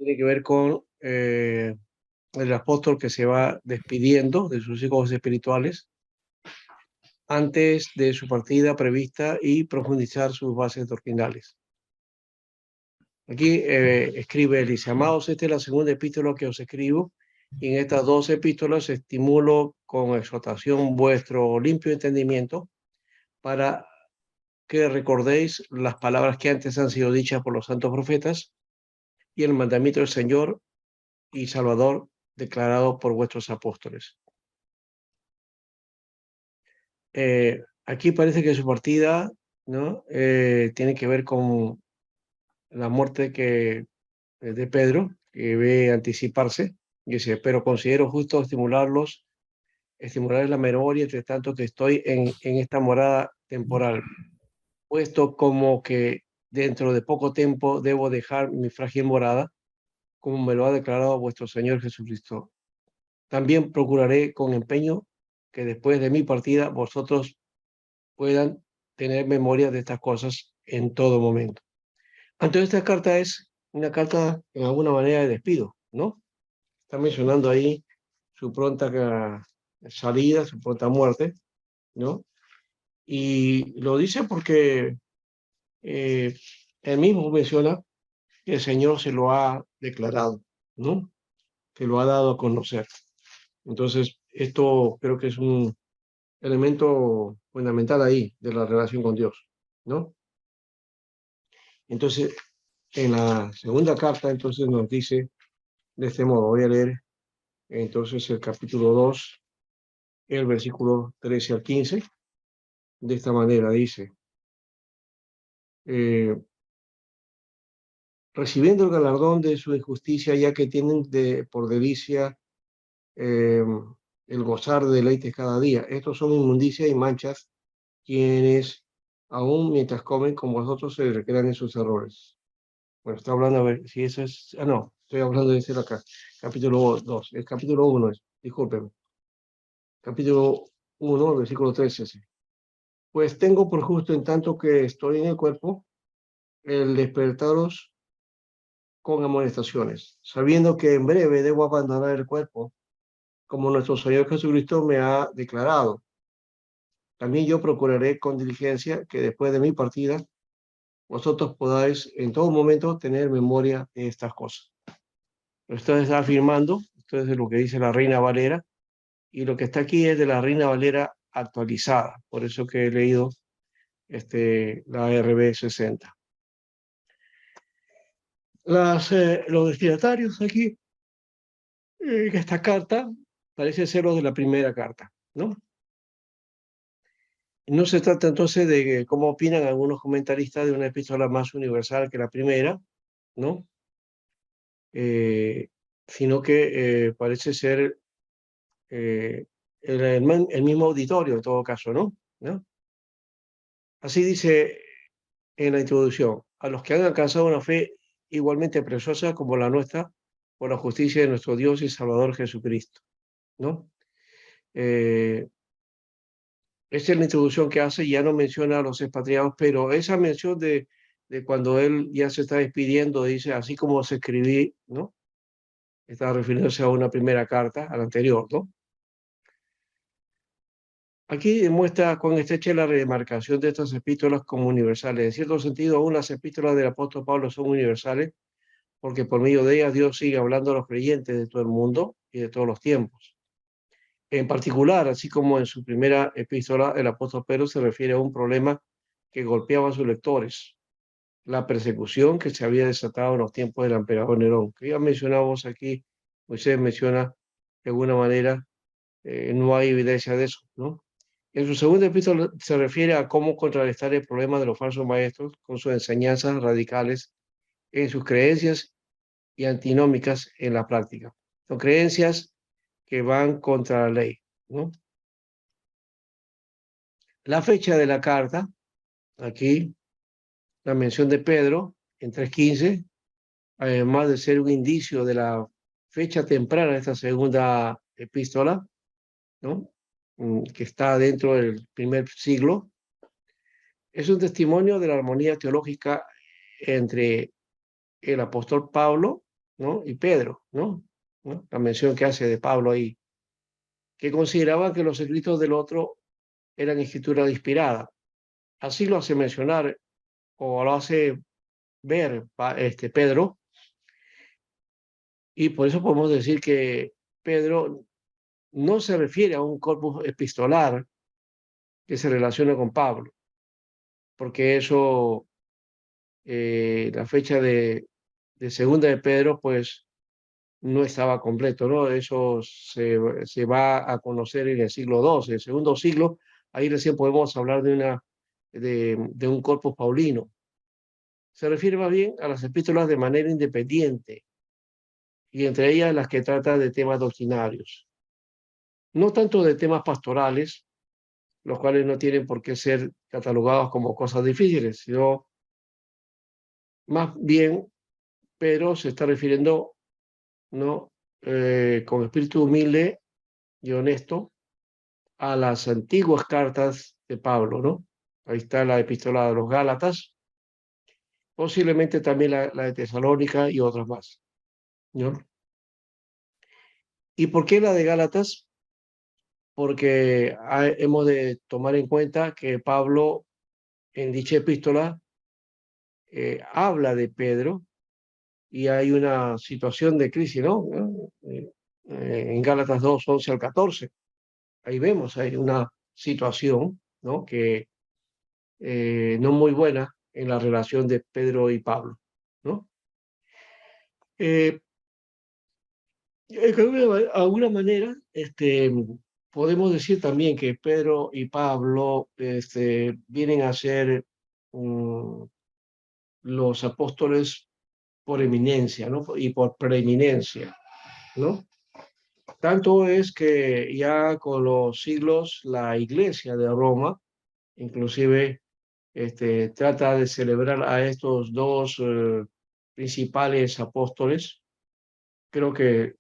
tiene que ver con el apóstol que se va despidiendo de sus hijos espirituales antes de su partida prevista y profundizar sus bases doctrinales. Aquí escribe él, dice: amados, esta es la segunda epístola que os escribo, y en estas dos epístolas estimulo con exhortación vuestro limpio entendimiento para que recordéis las palabras que antes han sido dichas por los santos profetas y el mandamiento del Señor y Salvador declarado por vuestros apóstoles. Aquí parece que su partida, ¿no? Tiene que ver con la muerte de Pedro, que ve anticiparse. Y dice: pero considero justo estimularles la memoria entre tanto que estoy en esta morada temporal, puesto como que dentro de poco tiempo debo dejar mi frágil morada, como me lo ha declarado vuestro Señor Jesucristo. También procuraré con empeño que después de mi partida vosotros puedan tener memoria de estas cosas en todo momento. Entonces, esta carta es una carta en alguna manera de despido, ¿no? Está mencionando ahí su pronta salida, su pronta muerte, ¿no? Y lo dice porque él mismo menciona que el Señor se lo ha declarado, ¿no? Que lo ha dado a conocer. Entonces, esto creo que es un elemento fundamental ahí de la relación con Dios, ¿no? Entonces, en la segunda carta, entonces nos dice de este modo, voy a leer entonces el capítulo 2, el versículo 13 al 15, de esta manera dice: recibiendo el galardón de su injusticia, ya que tienen por delicia el gozar de deleites cada día. Estos son inmundicia y manchas, quienes aún mientras comen con vosotros se recrean en sus errores. Bueno, está hablando, a ver si eso es. Ah, no, estoy hablando de este acá. Capítulo 2, el capítulo 1 es, discúlpeme. Capítulo 1, versículo 13. Pues tengo por justo, en tanto que estoy en el cuerpo, el despertaros con amonestaciones, sabiendo que en breve debo abandonar el cuerpo, como nuestro Señor Jesucristo me ha declarado. También yo procuraré con diligencia que después de mi partida vosotros podáis en todo momento tener memoria de estas cosas. Esto está afirmando, esto es de lo que dice la Reina Valera, y lo que está aquí es de la Reina Valera actualizada, por eso que he leído la RB 60. Los destinatarios aquí en esta carta parecen ser los de la primera carta, ¿no? No se trata entonces de cómo opinan algunos comentaristas de una epístola más universal que la primera, ¿no? Sino que parece ser el mismo auditorio en todo caso, ¿no? Así dice en la introducción: a los que han alcanzado una fe igualmente preciosa como la nuestra, por la justicia de nuestro Dios y Salvador Jesucristo, ¿no? Esta es la introducción que hace, ya no menciona a los expatriados, pero esa mención de cuando él ya se está despidiendo, dice: así como se escribí, ¿no? Está refiriéndose a una primera carta, a la anterior, ¿no? Aquí demuestra cuán estrecha es la remarcación de estas epístolas como universales. En cierto sentido, aún las epístolas del apóstol Pablo son universales, porque por medio de ellas Dios sigue hablando a los creyentes de todo el mundo y de todos los tiempos. En particular, así como en su primera epístola, el apóstol Pedro se refiere a un problema que golpeaba a sus lectores: la persecución que se había desatado en los tiempos del emperador Nerón, que ya mencionamos aquí. Moisés menciona de alguna manera, no hay evidencia de eso, ¿no? En su segunda epístola se refiere a cómo contrarrestar el problema de los falsos maestros con sus enseñanzas radicales en sus creencias y antinómicas en la práctica. Son creencias que van contra la ley, ¿no? La fecha de la carta, aquí, la mención de Pedro en 3:15, además de ser un indicio de la fecha temprana de esta segunda epístola, ¿no? Que está dentro del primer siglo, es un testimonio de la armonía teológica entre el apóstol Pablo ¿no? Y Pedro, ¿no? ¿No? La mención que hace de Pablo ahí, que consideraban que los escritos del otro eran escritura inspirada. Así lo hace mencionar o lo hace ver Pedro, y por eso podemos decir que Pedro no se refiere a un corpus epistolar que se relaciona con Pablo, porque eso, la fecha de segunda de Pedro, pues no estaba completo, ¿no? Eso se va a conocer en el siglo II, en el segundo siglo, ahí recién podemos hablar de un corpus paulino. Se refiere más bien a las epístolas de manera independiente, y entre ellas las que tratan de temas doctrinarios, no tanto de temas pastorales, los cuales no tienen por qué ser catalogados como cosas difíciles, sino más bien, pero se está refiriendo, ¿no? Con espíritu humilde y honesto a las antiguas cartas de Pablo, ¿no? Ahí está la epístola de los Gálatas, posiblemente también la de Tesalónica y otras más, ¿no? ¿Y por qué la de Gálatas? Porque hemos de tomar en cuenta que Pablo en dicha epístola habla de Pedro, y hay una situación de crisis, ¿no? En Gálatas 2, 11 al 14, ahí vemos, hay una situación, ¿no? Que no muy buena en la relación de Pedro y Pablo, ¿no? Eh, de alguna manera, podemos decir también que Pedro y Pablo vienen a ser um, los apóstoles por eminencia, ¿no? Y por preeminencia, ¿no? Tanto es que ya con los siglos la Iglesia de Roma, inclusive, trata de celebrar a estos dos principales apóstoles. Creo que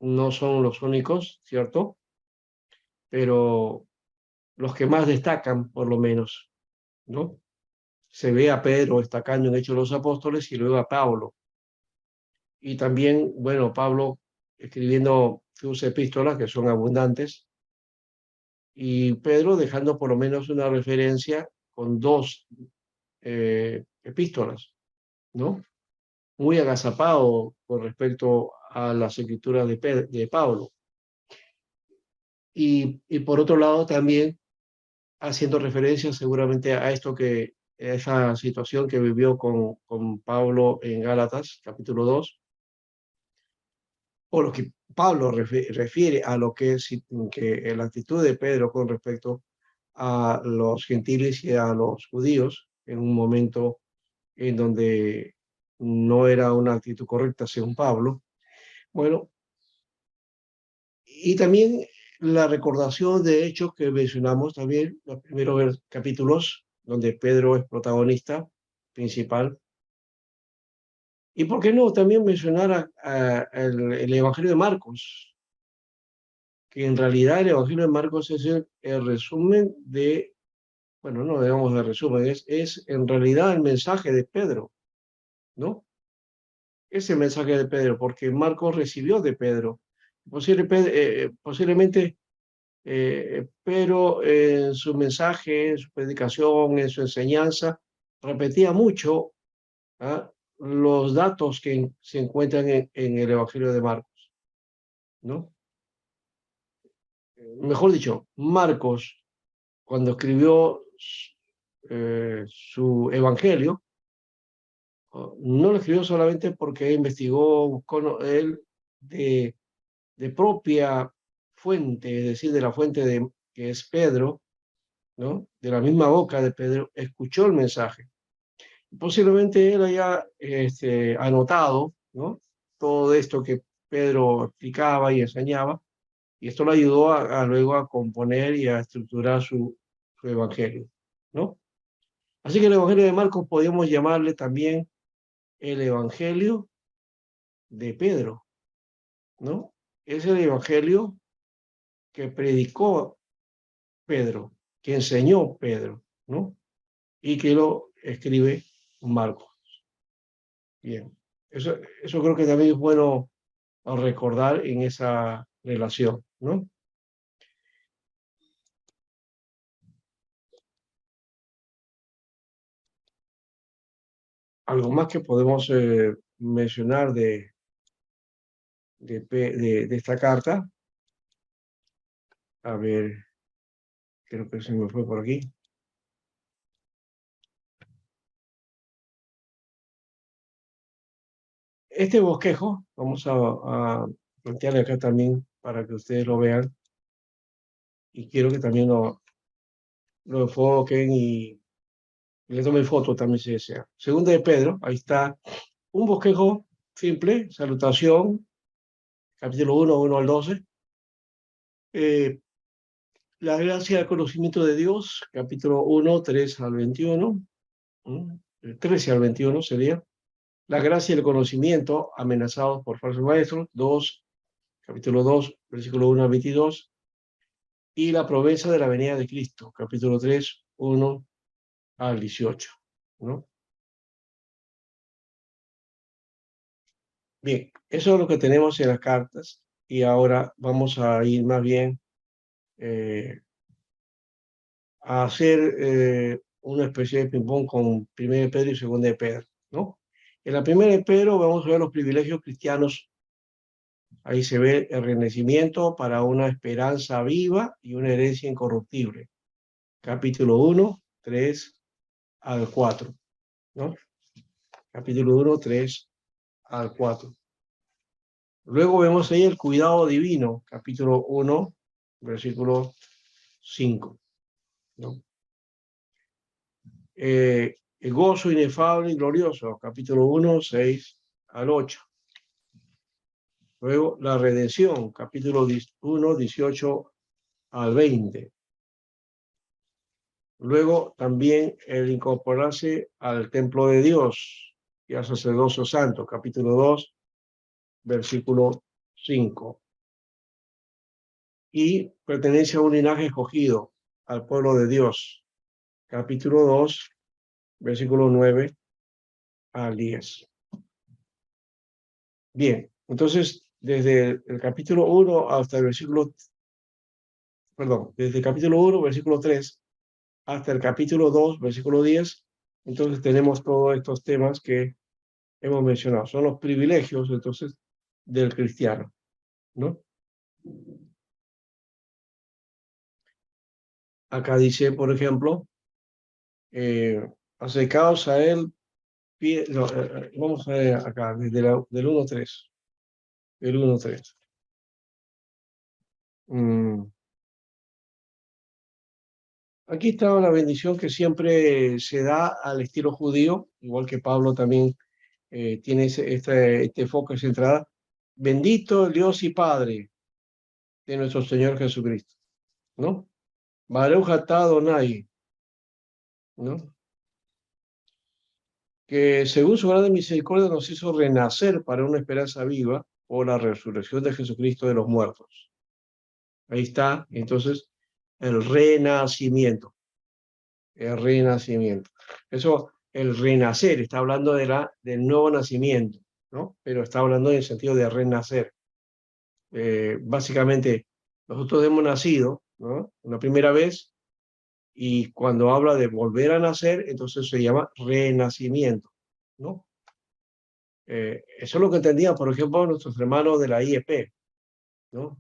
no son los únicos, ¿cierto? Pero los que más destacan, por lo menos, ¿no? Se ve a Pedro destacando en Hechos de los Apóstoles y luego a Pablo. Y también, bueno, Pablo escribiendo sus epístolas, que son abundantes, y Pedro dejando por lo menos una referencia con dos epístolas, ¿no? Muy agazapado con respecto a las escrituras de Pablo. Y por otro lado también haciendo referencia seguramente a esa situación que vivió con Pablo en Gálatas, capítulo 2, o lo que Pablo refiere a lo que es que la actitud de Pedro con respecto a los gentiles y a los judíos en un momento en donde no era una actitud correcta según Pablo. Bueno, y también la recordación de hechos que mencionamos también, los primeros capítulos, donde Pedro es protagonista principal. Y por qué no también mencionar el Evangelio de Marcos, que en realidad el Evangelio de Marcos es el resumen bueno, no digamos de resumen, es en realidad el mensaje de Pedro, ¿no? Ese mensaje de Pedro, porque Marcos recibió de Pedro. Posiblemente, pero en su mensaje, en su predicación, en su enseñanza, repetía mucho, ¿ah? Los datos que se encuentran en el Evangelio de Marcos, ¿no? Mejor dicho, Marcos, cuando escribió su Evangelio, no lo escribió solamente porque investigó, buscó él de, de propia fuente, es decir, de la fuente que es Pedro, ¿no? De la misma boca de Pedro, escuchó el mensaje. Posiblemente él haya anotado, ¿no? Todo esto que Pedro explicaba y enseñaba, y esto lo ayudó luego a componer y a estructurar su evangelio, ¿no? Así que el evangelio de Marcos podemos llamarle también el evangelio de Pedro, ¿no? Es el evangelio que predicó Pedro, que enseñó Pedro, ¿no? Y que lo escribe Marcos. Bien. Eso creo que también es bueno a recordar en esa relación, ¿no? Algo más que podemos mencionar de esta carta. A ver, creo que se me fue por aquí. Este bosquejo, vamos a plantearle acá también para que ustedes lo vean y quiero que también lo enfoquen y le tomen foto también si desea. Segunda de Pedro, ahí está un bosquejo simple, salutación, capítulo 1, 1 al 12. Eh, la gracia del conocimiento de Dios, capítulo 1, 3 al 21, ¿m? 13 al 21 sería. La gracia y el conocimiento amenazados por falsos maestros, capítulo 2, versículo 1 al 22. Y la promesa de la venida de Cristo, capítulo 3, 1 al 18, ¿no? Bien, eso es lo que tenemos en las cartas y ahora vamos a ir más bien eh, a hacer una especie de ping-pong con 1 de Pedro y 2 de Pedro, ¿no? En la 1 de Pedro vamos a ver los privilegios cristianos. Ahí se ve el renacimiento para una esperanza viva y una herencia incorruptible. Capítulo 1, 3 al 4, ¿no? Capítulo 1, 3 al 4. Luego vemos ahí el cuidado divino, capítulo 1, versículo 5, ¿no? El gozo inefable y glorioso, capítulo 1, 6 al 8. Luego la redención, capítulo 1, 18 al 20. Luego también el incorporarse al templo de Dios y al sacerdocio santo, capítulo 2, versículo 5. Y pertenencia a un linaje escogido, al pueblo de Dios, capítulo 2, versículo 9 al 10. Bien, entonces desde el capítulo 1 hasta el versículo, perdón, desde el capítulo 1, versículo 3 hasta el capítulo 2, versículo 10, entonces tenemos todos estos temas que hemos mencionado. Son los privilegios, entonces, del cristiano, ¿no? Acá dice, por ejemplo, acercaos a él, no, vamos a ver acá, desde del 1.3, el 1.3. Aquí está la bendición que siempre se da al estilo judío, igual que Pablo también tiene este enfoque centrado. Bendito el Dios y Padre de nuestro Señor Jesucristo, ¿no? Baruch atah Adonai, ¿no? Que según su grande misericordia nos hizo renacer para una esperanza viva por la resurrección de Jesucristo de los muertos. Ahí está, entonces, el renacimiento, el renacimiento. Eso, el renacer, está hablando del nuevo nacimiento, ¿no? Pero está hablando en el sentido de renacer. Básicamente, nosotros hemos nacido, ¿no? Una primera vez, y cuando habla de volver a nacer, entonces se llama renacimiento, ¿no? Eso es lo que entendían, por ejemplo, nuestros hermanos de la IEP, ¿no?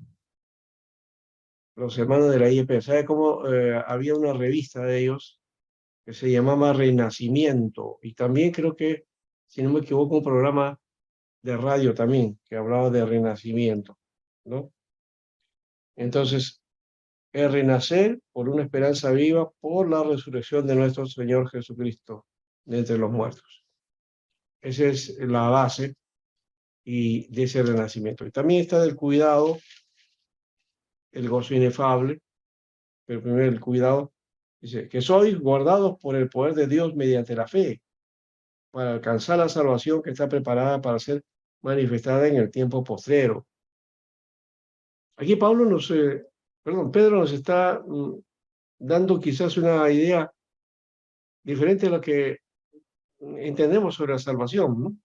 Los hermanos de la IEP. ¿Sabe cómo había una revista de ellos que se llamaba Renacimiento? Y también creo que, si no me equivoco, un programa de radio también que hablaba de renacimiento, ¿no? Entonces, el renacer por una esperanza viva por la resurrección de nuestro Señor Jesucristo de entre los muertos. Esa es la base y de ese renacimiento. Y también está del cuidado, el gozo inefable, pero primero el cuidado, dice, que sois guardados por el poder de Dios mediante la fe, para alcanzar la salvación que está preparada para ser manifestada en el tiempo postrero. Aquí Pedro nos está dando quizás una idea diferente a lo que entendemos sobre la salvación, ¿no?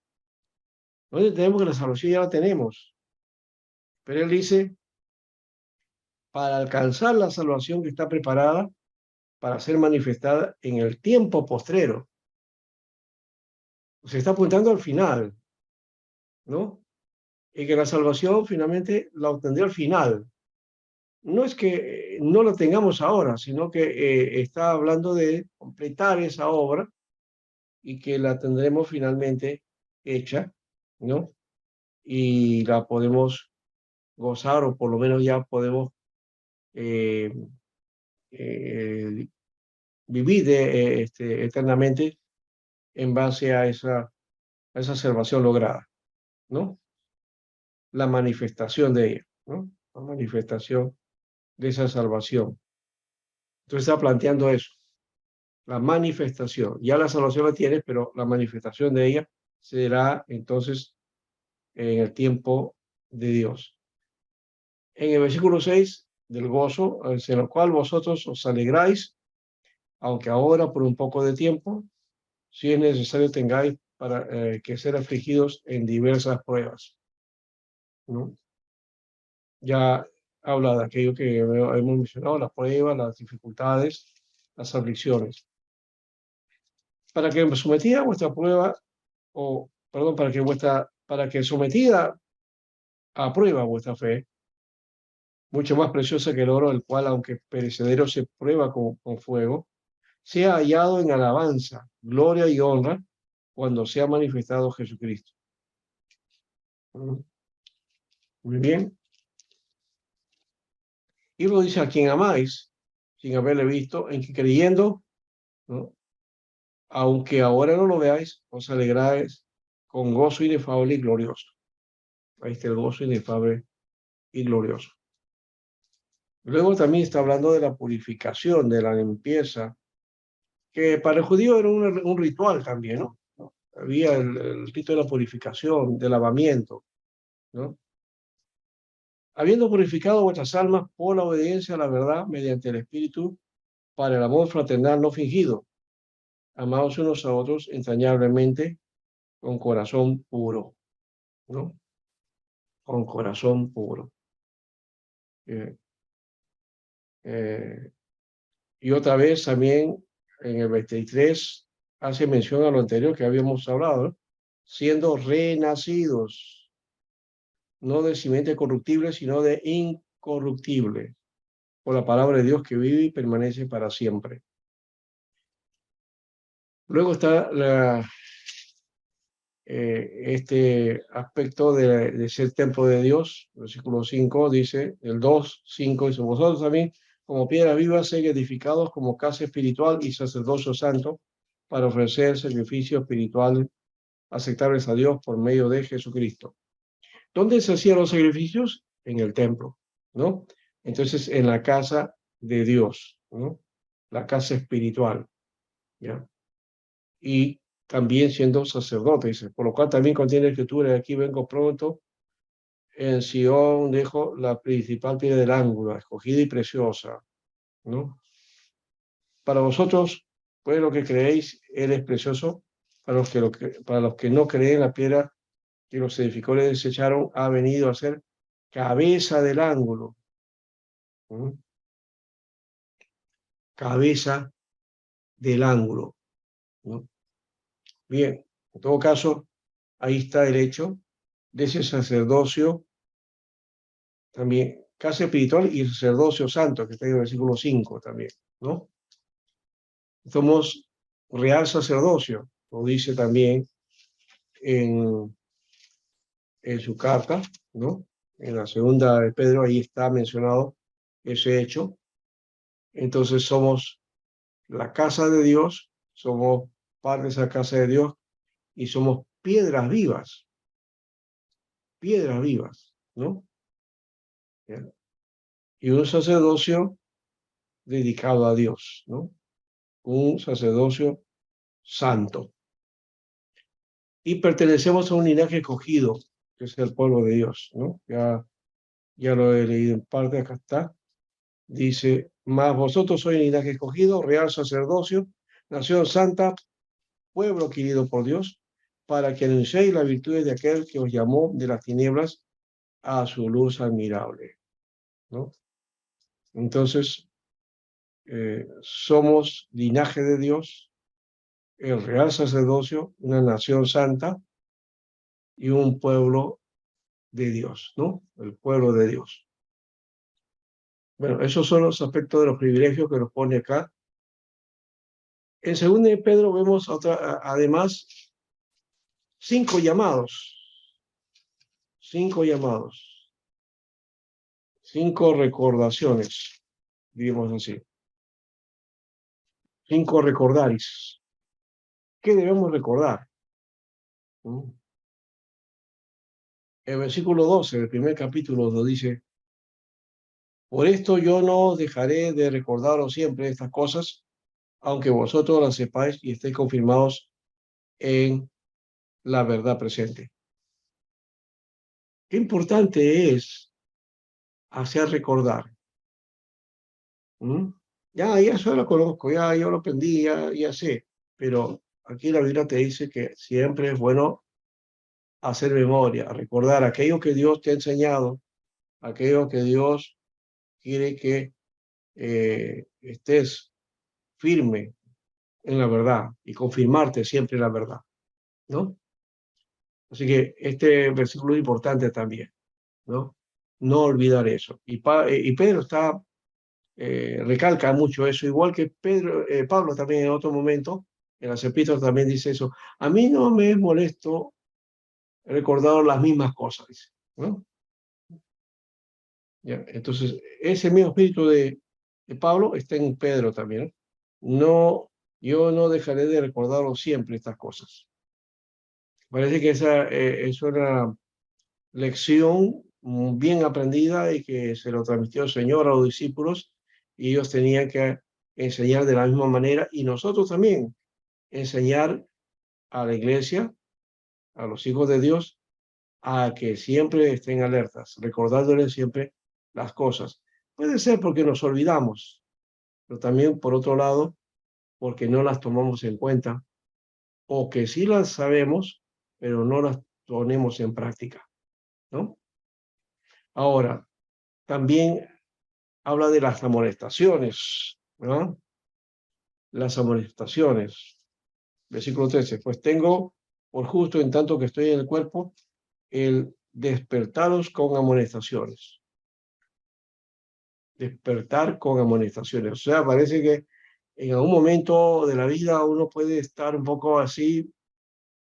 Nosotros entendemos que la salvación ya la tenemos, pero él dice, para alcanzar la salvación que está preparada para ser manifestada en el tiempo postrero. Se está apuntando al final, ¿no? Y que la salvación finalmente la obtendrá al final. No es que no la tengamos ahora, sino que está hablando de completar esa obra y que la tendremos finalmente hecha, ¿no? Y la podemos gozar o por lo menos ya podemos eh, eh, vivir eternamente en base a esa salvación lograda, ¿no? La manifestación de ella, ¿no? La manifestación de esa salvación. Entonces está planteando eso, la manifestación. Ya la salvación la tienes, pero la manifestación de ella será entonces en el tiempo de Dios. En el versículo 6 del gozo, en el cual vosotros os alegráis, aunque ahora por un poco de tiempo, si es necesario tengáis para que ser afligidos en diversas pruebas, ¿no? Ya habla de aquello que hemos mencionado, las pruebas, las dificultades, las aflicciones. Para que sometida a vuestra prueba, o perdón, para que sometida a prueba vuestra fe, mucho más preciosa que el oro, el cual, aunque perecedero, se prueba con fuego, sea hallado en alabanza, gloria y honra cuando sea manifestado Jesucristo. Muy bien. Y lo dice a quien amáis, sin haberle visto, en que creyendo, ¿no? Aunque ahora no lo veáis, os alegráis con gozo inefable y glorioso. Ahí está el gozo inefable y glorioso. Luego también está hablando de la purificación, de la limpieza, que para el judío era un ritual también, ¿no? Había el rito de la purificación, del lavamiento, ¿no? Habiendo purificado vuestras almas por la obediencia a la verdad mediante el Espíritu, para el amor fraternal no fingido, amados unos a otros entrañablemente, con corazón puro, ¿no? Con corazón puro. Eh, eh, y otra vez también en el 23 hace mención a lo anterior que habíamos hablado, ¿no? Siendo renacidos, no de simiente corruptible, sino de incorruptible, por la palabra de Dios que vive y permanece para siempre. Luego está este aspecto de ser templo de Dios. Versículo 5 dice, el 2, 5 dice, vosotros también como piedras vivas, sed edificados como casa espiritual y sacerdocio santo para ofrecer sacrificios espirituales aceptables a Dios por medio de Jesucristo. ¿Dónde se hacían los sacrificios? En el templo, ¿no? Entonces, en la casa de Dios, ¿no? La casa espiritual, ¿ya? Y también siendo sacerdote, dice, por lo cual también contiene la escritura, y aquí vengo pronto, en Sion dejo la principal piedra del ángulo, escogida y preciosa, ¿no? Para vosotros, pues lo que creéis, Él es precioso, para los que no creen, la piedra que los edificadores desecharon ha venido a ser cabeza del ángulo, ¿no? Cabeza del ángulo, ¿no? Bien, en todo caso, ahí está el hecho de ese sacerdocio también, casa espiritual y sacerdocio santo, que está en el versículo 5 también, ¿no? Somos real sacerdocio, lo dice también en, en su carta, ¿no? En la segunda de Pedro, ahí está mencionado ese hecho. Entonces somos la casa de Dios, somos parte de esa casa de Dios y somos piedras vivas, ¿no? ¿Ya? Y un sacerdocio dedicado a Dios, ¿no? Un sacerdocio santo. Y pertenecemos a un linaje escogido, que es el pueblo de Dios, ¿no? Ya lo he leído en parte, acá está. Dice, mas vosotros sois linaje escogido, real sacerdocio, nación santa, pueblo adquirido por Dios, para que anunciéis las virtudes de aquel que os llamó de las tinieblas a su luz admirable, ¿no? Entonces, somos linaje de Dios, el real sacerdocio, una nación santa y un pueblo de Dios, ¿no? El pueblo de Dios. Bueno, esos son los aspectos de los privilegios que nos pone acá. En 2 de Pedro vemos además 5 llamados, 5 llamados, 5 recordaciones, digamos así, 5 recordaris. ¿Qué debemos recordar? ¿Mm? El versículo 12 del primer capítulo nos dice: por esto yo no os dejaré de recordaros siempre estas cosas, aunque vosotros las sepáis y estéis confirmados en la verdad presente. Qué importante es hacer recordar. ¿Mm? Ya eso lo conozco, ya yo lo aprendí, ya sé, pero aquí la Biblia te dice que siempre es bueno hacer memoria, recordar aquello que Dios te ha enseñado, aquello que Dios quiere que estés firme en la verdad y confirmarte siempre en la verdad, ¿no? Así que este versículo es importante también, ¿no? No olvidar eso. Y Pedro recalca mucho eso, igual que Pablo también en otro momento, en las epístolas también dice eso. A mí no me es molesto recordar las mismas cosas, dice, ¿no? Ya, entonces, ese mismo espíritu de Pablo está en Pedro también, ¿no? No, yo no dejaré de recordarlo siempre estas cosas. Parece que esa es una lección bien aprendida y que se lo transmitió el Señor a los discípulos y ellos tenían que enseñar de la misma manera y nosotros también enseñar a la iglesia, a los hijos de Dios, a que siempre estén alertas, recordándoles siempre las cosas. Puede ser porque nos olvidamos, pero también por otro lado, porque no las tomamos en cuenta o que sí las sabemos, pero no las ponemos en práctica, ¿no? Ahora, también habla de las amonestaciones, ¿no? Las amonestaciones. Versículo 13. Pues tengo por justo en tanto que estoy en el cuerpo el despertaros con amonestaciones. Despertar con amonestaciones. O sea, parece que en algún momento de la vida uno puede estar un poco así,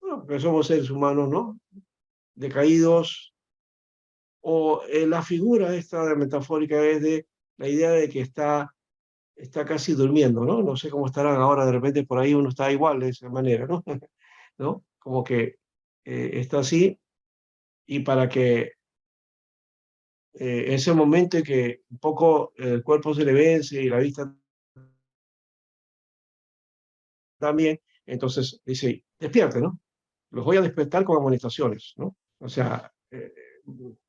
bueno, porque somos seres humanos, ¿no? Decaídos, o la figura esta de metafórica es de la idea de que está casi durmiendo, ¿no? No sé cómo estarán ahora, de repente por ahí uno está igual de esa manera, ¿no? ¿No? Como que está así y para que ese momento en que un poco el cuerpo se le vence y la vista también, entonces dice, despierte, ¿no? Los voy a despertar con amonestaciones, ¿no? O sea,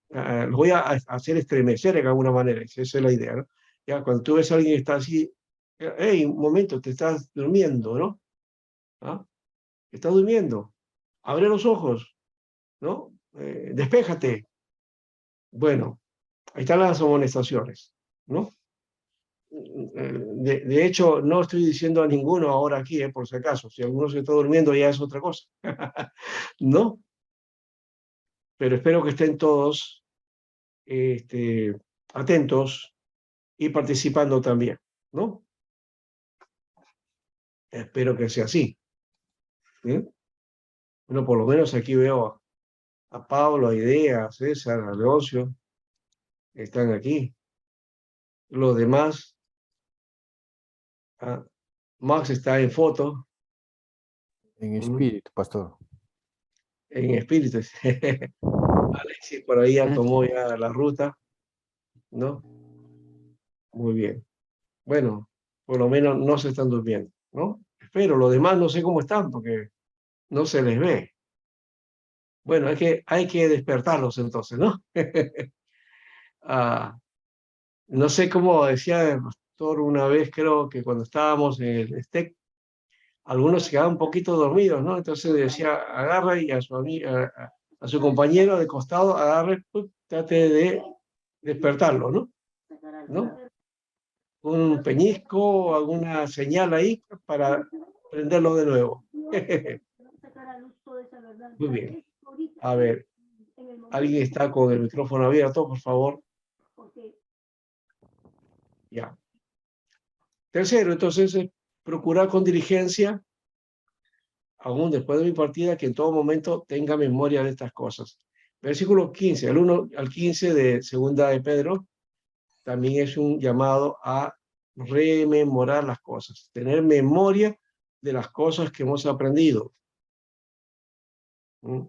los voy a hacer estremecer de alguna manera, esa es la idea, ¿no? Ya, cuando tú ves a alguien que está así, hey, un momento, te estás durmiendo, ¿no? ¿Ah? Estás durmiendo, abre los ojos, ¿no? Despéjate. Bueno, ahí están las amonestaciones, ¿no? De hecho, no estoy diciendo a ninguno ahora aquí, por si acaso. Si alguno se está durmiendo, ya es otra cosa. ¿No? Pero espero que estén todos atentos y participando también, ¿no? Espero que sea así. ¿Sí? Bueno, por lo menos aquí veo a Pablo, a Idea, a César, a Leoncio, están aquí. Los demás, ah, Max está en foto, En espíritu, pastor. en espíritu. Alexis por ahí ya tomó ya la ruta, ¿no? Muy bien. Bueno, por lo menos no se están durmiendo, ¿no? Espero, los demás no sé cómo están porque no se les ve. Bueno, hay que despertarlos entonces, ¿no? Ah, no sé cómo decía el pastor una vez, creo que cuando estábamos en el STEC, algunos se quedaban un poquito dormidos, ¿no? Entonces decía, agarra y a su compañero de costado, agarre, trate de despertarlo, ¿no? ¿No? Un peñisco, alguna señal ahí para prenderlo de nuevo. Muy bien. A ver, ¿alguien está con el micrófono abierto, por favor? Ya. Tercero, entonces, procurar con diligencia, aún después de mi partida, que en todo momento tenga memoria de estas cosas. Versículo 15, el 1 al 15 de Segunda de Pedro, también es un llamado a rememorar las cosas, tener memoria de las cosas que hemos aprendido. ¿Mm?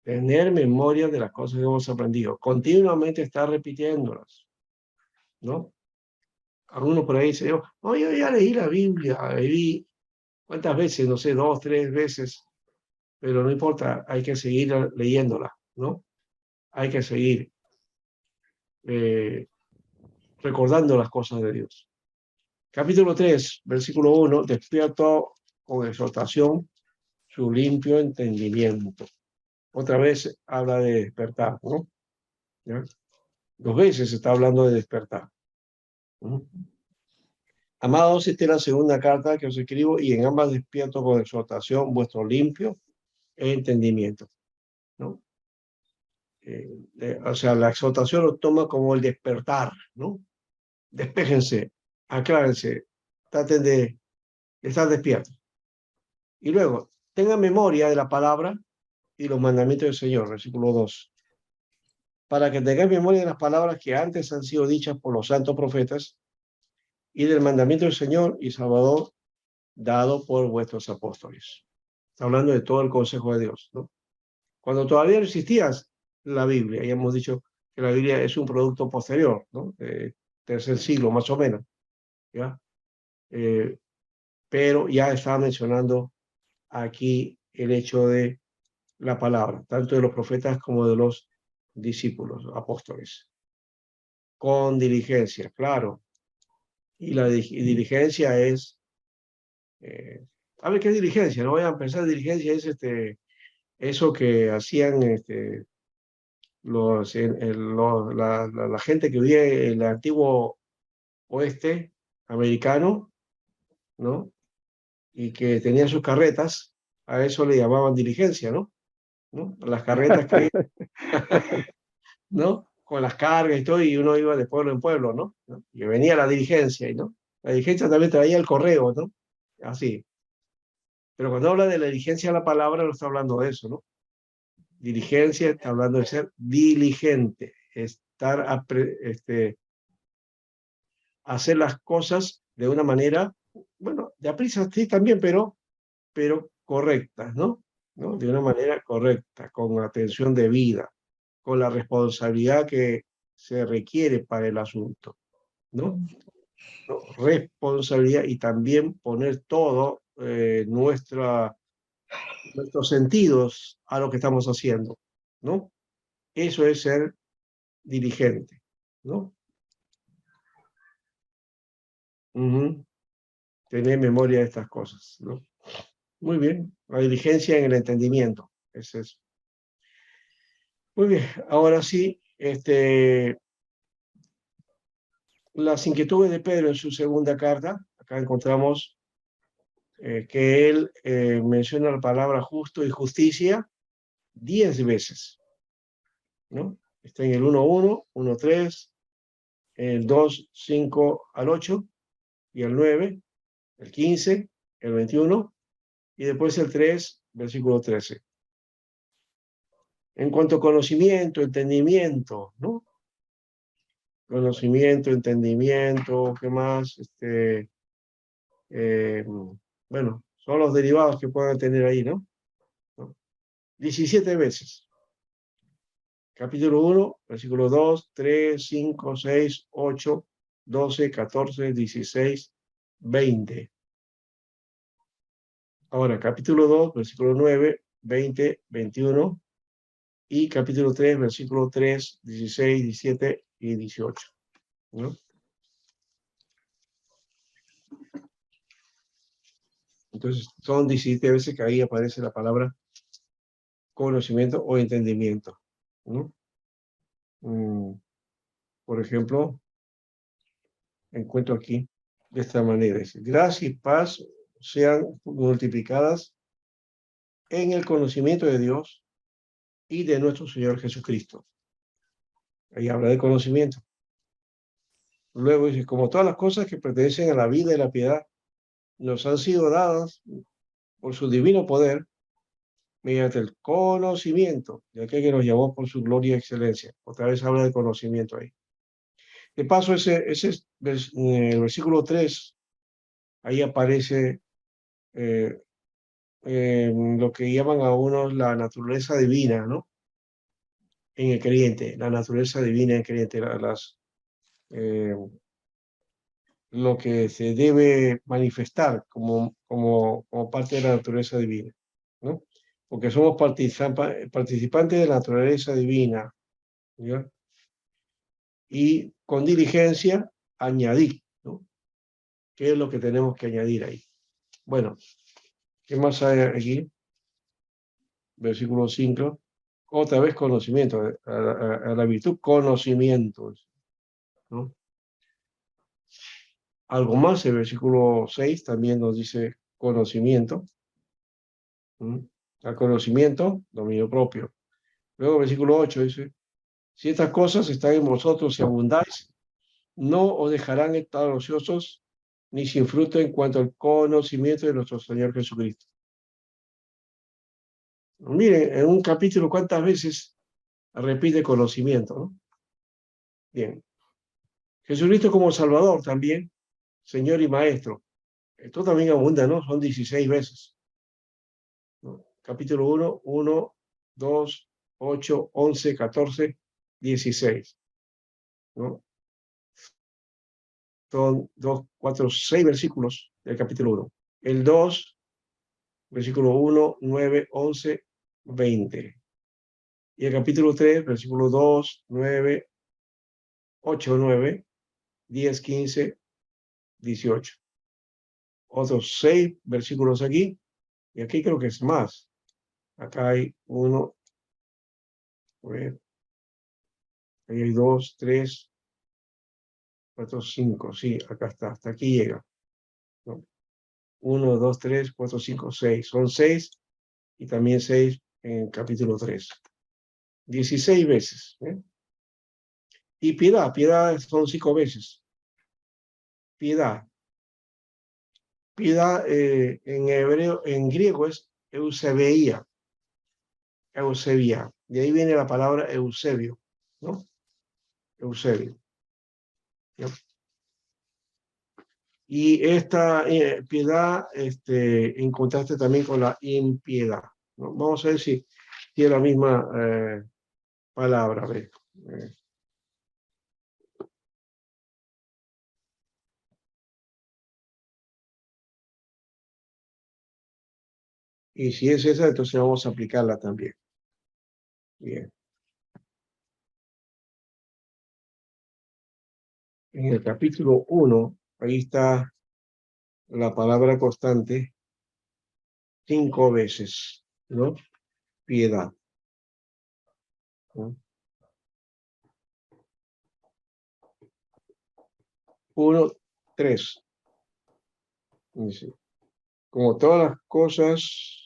Tener memoria de las cosas que hemos aprendido. Continuamente estar repitiéndolas, ¿no? Algunos por ahí dicen, no, yo ya leí la Biblia, leí, ¿cuántas veces? No sé, 2, 3 veces, pero no importa, hay que seguir leyéndola, ¿no? Hay que seguir recordando las cosas de Dios. Capítulo 3, versículo 1, despierto con exhortación su limpio entendimiento. Otra vez habla de despertar, ¿no? ¿Ya? 2 veces está hablando de despertar. ¿No? Amados, esta es la segunda carta que os escribo y en ambas despierto con exhortación vuestro limpio entendimiento, ¿no? O sea, la exhortación lo toma como el despertar, ¿no? Despéjense, aclárense, traten de estar despiertos. Y luego, tengan memoria de la palabra y los mandamientos del Señor, versículo 2. Para que tengáis memoria de las palabras que antes han sido dichas por los santos profetas y del mandamiento del Señor y Salvador dado por vuestros apóstoles. Está hablando de todo el consejo de Dios, ¿no? Cuando todavía no existía la Biblia, ya hemos dicho que la Biblia es un producto posterior, ¿no? Tercer siglo más o menos, ¿ya? Pero ya estaba mencionando aquí el hecho de la palabra, tanto de los profetas como de los discípulos, apóstoles. Con diligencia, claro. Y la diligencia es, a ver, ¿qué es diligencia? No voy a pensar, diligencia es eso que hacían la gente que vivía en el antiguo oeste americano, ¿no? Y que tenía sus carretas, a eso le llamaban diligencia, ¿no? ¿No? Las carretas que, ¿no? Con las cargas y todo, y uno iba de pueblo en pueblo, ¿no? Y venía la diligencia, ¿no? La diligencia también traía el correo, ¿no? Así. Pero cuando habla de la diligencia de la palabra, no está hablando de eso, ¿no? Diligencia está hablando de ser diligente, estar, hacer las cosas de una manera, bueno, de aprisa sí también, pero correctas, ¿no? ¿No? De una manera correcta, con atención debida, con la responsabilidad que se requiere para el asunto, ¿no? ¿No? Responsabilidad y también poner todo nuestros sentidos a lo que estamos haciendo, ¿no? Eso es ser diligente, ¿no? Tener memoria de estas cosas, ¿no? Muy bien, la diligencia en el entendimiento, es eso. Muy bien, ahora sí, las inquietudes de Pedro en su segunda carta, acá encontramos que él menciona la palabra justo y justicia 10 veces, ¿no? Está en el 1.1, 1.3, el 2, 5 al 8 y el 9, el 15, el 21 y después el 3, versículo 13. En cuanto a conocimiento, entendimiento, ¿no? Conocimiento, entendimiento, ¿qué más? Bueno, son los derivados que puedan tener ahí, ¿no? 17 veces. Capítulo 1, versículo 2, 3, 5, 6, 8, 12, 14, 16, 20. Ahora, capítulo 2, versículo 9, 20, 21. Y capítulo 3, versículo 3, 16, 17 y 18. ¿No? Entonces, son 17 veces que ahí aparece la palabra conocimiento o entendimiento, ¿no? Por ejemplo, encuentro aquí de esta manera, dice, gracia y paz sean multiplicadas en el conocimiento de Dios y de nuestro Señor Jesucristo. Ahí habla de conocimiento. Luego dice, como todas las cosas que pertenecen a la vida y la piedad nos han sido dadas por su divino poder, mediante el conocimiento de aquel que nos llamó por su gloria y excelencia. Otra vez habla de conocimiento ahí. De paso, el versículo 3, ahí aparece lo que llaman a unos la naturaleza divina, ¿no? En el creyente, la naturaleza divina en el creyente, lo que se debe manifestar como parte de la naturaleza divina, ¿no? Porque somos participantes de la naturaleza divina, ¿ya? Y con diligencia añadir, ¿no? ¿Qué es lo que tenemos que añadir ahí? Bueno, ¿qué más hay aquí? Versículo 5. Otra vez conocimiento, a la virtud conocimiento, ¿no? Algo más, el versículo 6 también nos dice conocimiento. Al conocimiento, dominio propio. Luego, versículo 8 dice, si estas cosas están en vosotros y abundáis, no os dejarán estar ociosos ni sin fruto en cuanto al conocimiento de nuestro Señor Jesucristo. Miren, en un capítulo, ¿cuántas veces repite conocimiento, ¿no? Bien. Jesucristo como Salvador también, Señor y Maestro. Esto también abunda, ¿no? Son 16 veces, ¿no? Capítulo 1, 2, 8, 11, 14, 16, ¿no? Son 2, 4, 6 versículos del capítulo 1. El 2, versículo 1, 9, 11, 20. Y el capítulo 3, versículo 2, 9, 8, 9, 10, 15, 18. Otros 6 versículos aquí, y aquí creo que es más. Acá hay 1, ahí hay 2, 3, 4, 5, sí, acá está, hasta aquí llega, ¿no? 1, 2, 3, 4, 5, 6. Son 6 y también 6 en capítulo 3. 16 veces. Y piedad son 5 veces. Piedad. Piedad en hebreo, en griego es eusebeia. Eusebia. De ahí viene la palabra Eusebio, ¿no? Eusebio, ¿no? Y esta piedad en contraste también con la impiedad, ¿no? Vamos a ver si tiene la misma palabra. A ver. Y si es esa, entonces vamos a aplicarla también. Bien. En el capítulo 1, ahí está la palabra constante 5 veces, ¿no? Piedad, ¿no? 1, 3. Dice, como todas las cosas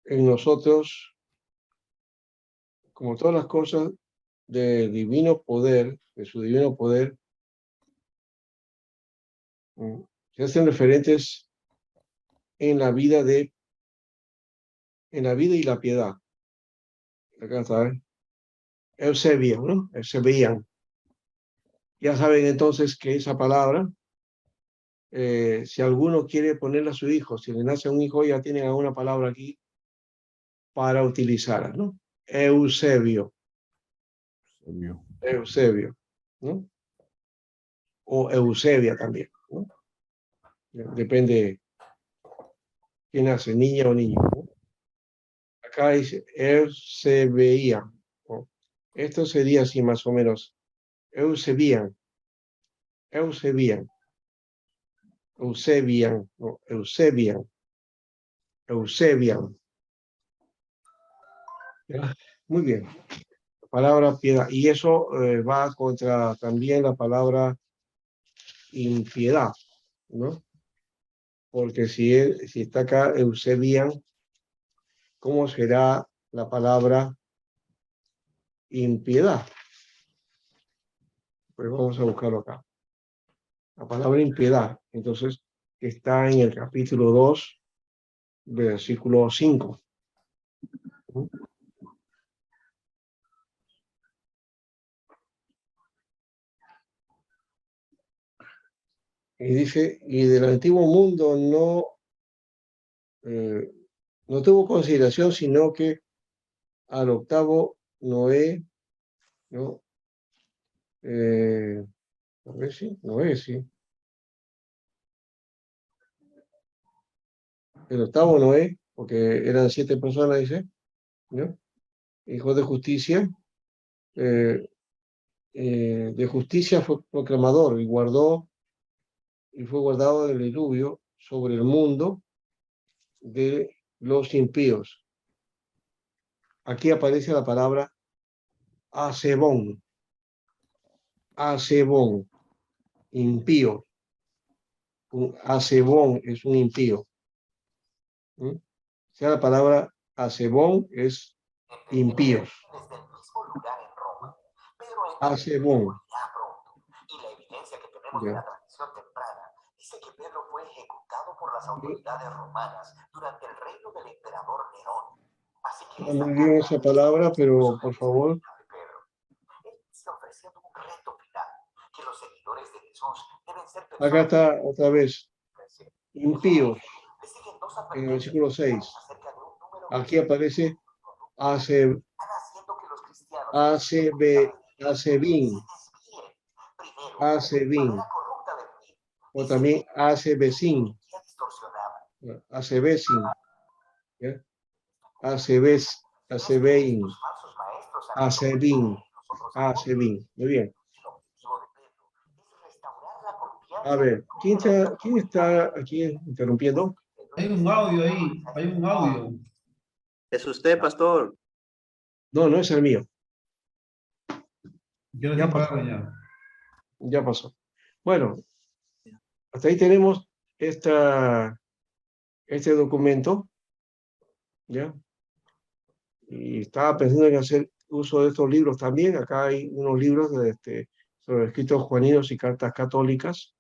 en nosotros, como todas las cosas de divino poder, de su divino poder, se hacen referentes en la vida y la piedad. Acá está, ¿eh? Eusebia, ¿no? Eusebian. Ya saben entonces que esa palabra, si alguno quiere ponerle a su hijo, si le nace un hijo, ya tienen alguna palabra aquí para utilizarla, ¿no? Eusebio, Eusebio, ¿no? O Eusebia también, ¿no? Depende quién nace, niña o niño, ¿no? Acá dice Eusebia, ¿no? Esto sería así más o menos, Eusebian, Eusebian, Eusebian, no, Eusebian, Eusebian. ¿Ya? Muy bien. La palabra piedad. Y eso va contra también la palabra impiedad, ¿no? Porque si está acá Eusebian, ¿cómo será la palabra impiedad? Pues vamos a buscarlo acá. La palabra impiedad, entonces, está en el capítulo 2, versículo 5. Y dice, y del antiguo mundo no tuvo consideración, sino que al octavo Noé, ¿no? Noé, sí. El octavo Noé, porque eran 7 personas, dice, ¿no? Hijo eh, de justicia fue proclamador y fue guardado del diluvio sobre el mundo de los impíos. Aquí aparece la palabra Asebón, Asebón, impío. Un Asebón es un impío. O sea, la palabra Asebón es impíos. Asebón. Y la evidencia que tenemos de la tradición temprana dice que Pedro fue ejecutado por las autoridades romanas durante el reino del emperador Nerón. Así que está muy bien esa palabra, pero por favor. Está ofreciendo un reto final, que los seguidores de Jesús deben ser personas. Acá está otra vez. Impíos. En el versículo 6. Aquí aparece Asebín. Asebín. O también Asebecín. Asebecín. Asebeín. Asebín. Asebín. Muy bien. A ver, ¿quién está aquí interrumpiendo? Hay un audio ahí, hay un audio. Es usted, pastor. No, no es el mío. Ya pasó. Ya pasó. Bueno, hasta ahí tenemos este documento, ¿ya? Y estaba pensando en hacer uso de estos libros también. Acá hay unos libros sobre escritos juaninos y cartas católicas,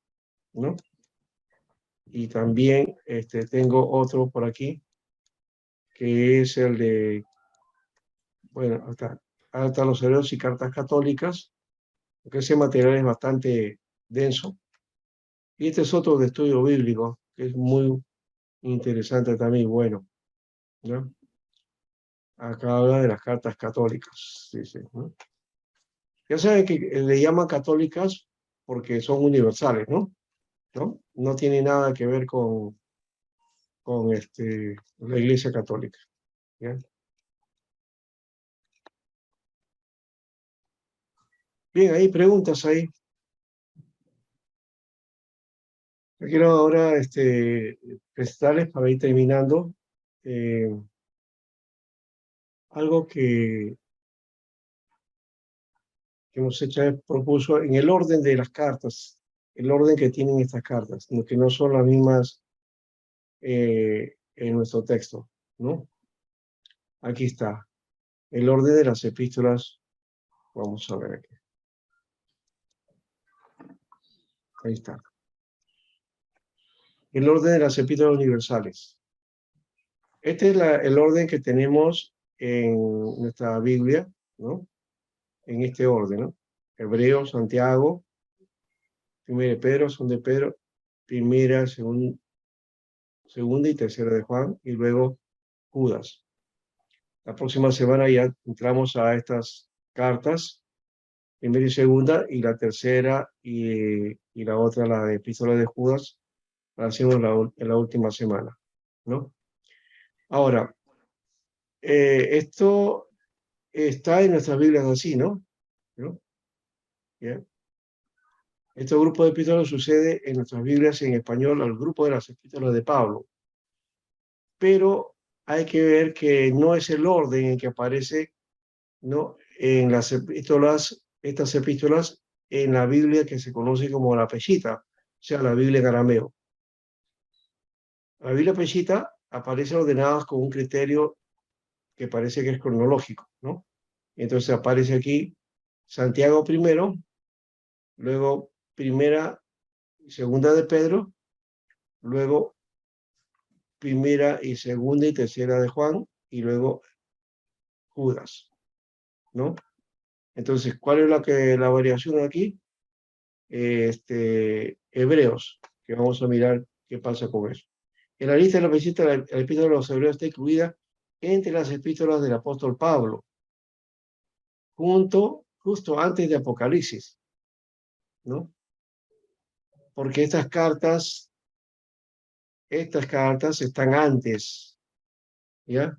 ¿no? Y también tengo otro por aquí, que es el de, bueno, hasta los hebreos y cartas católicas, porque ese material es bastante denso. Y este es otro de estudio bíblico, que es muy interesante también, bueno, ¿no? Acá habla de las cartas católicas, dice, ¿no? Ya saben que le llaman católicas porque son universales, ¿no? No tiene nada que ver con la Iglesia Católica, ¿ya? Bien, hay preguntas ahí. Yo quiero ahora presentarles para ir terminando algo que hemos hecho, propuso en el orden de las cartas, el orden que tienen estas cartas, que no son las mismas en nuestro texto, ¿no? Aquí está, el orden de las epístolas. Vamos a ver aquí. Ahí está. El orden de las epístolas universales. Este es el orden que tenemos en nuestra Biblia, ¿no? En este orden, ¿no? Hebreo, Santiago, primera de Pedro, segunda de Pedro, primera, segunda y tercera de Juan, y luego Judas. La próxima semana ya entramos a estas cartas, primera y segunda, y la tercera y la otra, la de epístola de Judas, la hacemos en la última semana, ¿no? Ahora, esto está en nuestras Biblias así, ¿no? Bien. Este grupo de epístolas sucede en nuestras Biblias en español al grupo de las epístolas de Pablo. Pero hay que ver que no es el orden en que aparece, ¿no?, en las epístolas, estas epístolas en la Biblia que se conoce como la Peshitta, o sea, la Biblia en arameo. La Biblia Peshitta aparece ordenadas con un criterio que parece que es cronológico, ¿no? Entonces aparece aquí Santiago primero, luego primera y segunda de Pedro, luego primera y segunda y tercera de Juan, y luego Judas, ¿no? Entonces, ¿cuál es la variación aquí? Hebreos, que vamos a mirar qué pasa con eso. En la lista de la visita, la epístola de los Hebreos está incluida entre las epístolas del apóstol Pablo, justo antes de Apocalipsis, ¿no? Porque estas cartas están antes, ¿ya?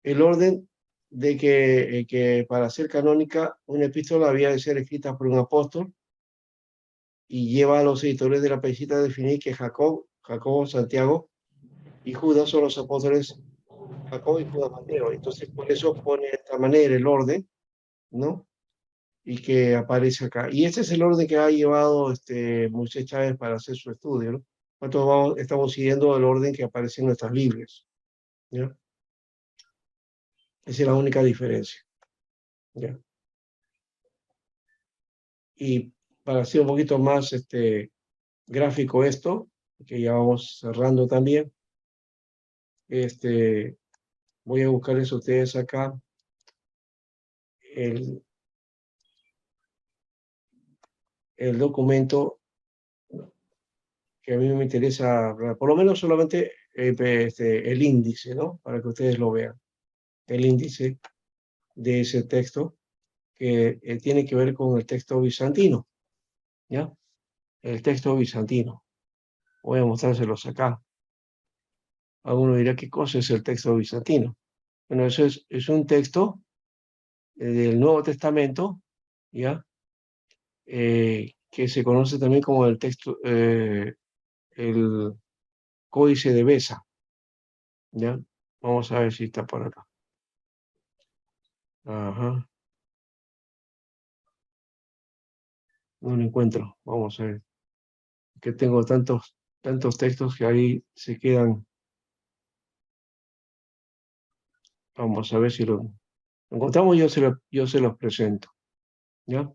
El orden de que para ser canónica una epístola había de ser escrita por un apóstol y lleva a los editores de la Peshitta a definir que Jacobo, Santiago y Judas son los apóstoles Jacobo y Judas Mateo. Entonces por eso pone de esta manera el orden, ¿no? Y que aparece acá. Y este es el orden que ha llevado Moisés Chávez para hacer su estudio, ¿no? Nosotros estamos siguiendo el orden que aparece en nuestras Biblias, ¿ya? Esa es la única diferencia, ¿ya? Y para hacer un poquito más gráfico esto, que ya vamos cerrando también, voy a buscarles a ustedes acá el documento que a mí me interesa, por lo menos solamente el índice, ¿no? Para que ustedes lo vean. El índice de ese texto que tiene que ver con el texto bizantino, ¿ya? El texto bizantino. Voy a mostrárselos acá. Alguno dirá, ¿qué cosa es el texto bizantino? Bueno, eso es un texto del Nuevo Testamento, ¿ya? Que se conoce también como el texto, el Códice de Beza, ¿ya? Vamos a ver si está por acá. Ajá. No lo encuentro. Vamos a ver. Que tengo tantos textos que ahí se quedan. Vamos a ver si lo encontramos. Yo se los presento, ¿ya?